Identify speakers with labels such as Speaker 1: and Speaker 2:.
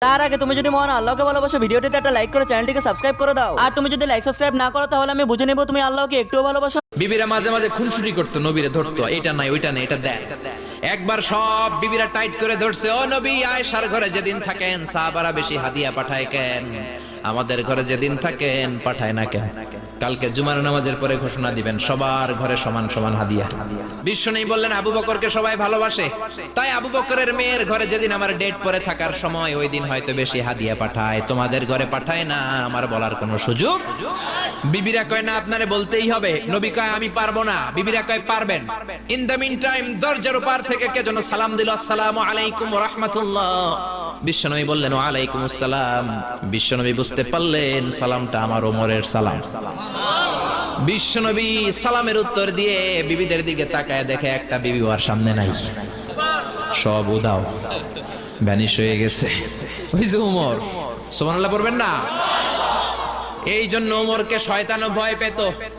Speaker 1: তার আগে তুমি যদি মহান আল্লাহকে ভালোবাসো ভিডিওটিতে একটা লাইক করে চ্যানেলটিকে সাবস্ক্রাইব করে দাও। আর তুমি যদি লাইক সাবস্ক্রাইব না করো তাহলে আমি বুঝে নেব তুমি আল্লাহকে একটুও ভালোবাসো।
Speaker 2: বিবিরা মাঝে মাঝে খুনসুটি করতো, নবীরে ধরতো, এটা নাই ওইটা নাই এটা দেন। একবার সব বিবিরা টাইট করে ধরছে, ও নবী আয়েশার ঘরে যেদিন থাকেন সাহাবারা বেশি হাদিয়া পাঠায় কেন, আমাদের ঘরে যেদিন থাকেন পাঠায় না কেন? কালকে জুমার নামাজের পরে ঘোষণা দিবেন সবার ঘরে সমান সমান হাদিয়া। বিশ্বনবী বললেন আবু বকরকে সবাই ভালোবাসে, তাই আবু বকরের মেয়ের ঘরে যেদিন আমার ডেট পরে থাকার সময় ওই দিন হয়তো বেশি হাদিয়া পাঠায়, তোমাদের ঘরে পাঠায় না, আমার বলার কোনো সুযোগ। বিবিরা কয় না আপনারে বলতেই হবে, নবী কয় আমি পারবো না, বিবিরা কয় পারবেন। ইন দ্য মিন টাইম দরজার উপর থেকে কে যেন সালাম দিল, আসসালামু আলাইকুম ওয়া রাহমাতুল্লাহ। বিশ্বনবী বললেন ওয়া আলাইকুম আসসালাম। বিশ্বনবী বুঝতে পারলেন সালামটা আমার ওমরের সালাম। বিশ্বনবী সালামের উত্তর দিয়ে বিবিদের দিকে তাকায় দেখে একটা বিবি ওর সামনে নাই, সব উদাও, ভ্যানিশ হয়ে গেছে। ওই যে ওমর, সুবহানাল্লাহ পড়বেন না? এই জন্য ওমরকে শয়তানও ভয় পেত।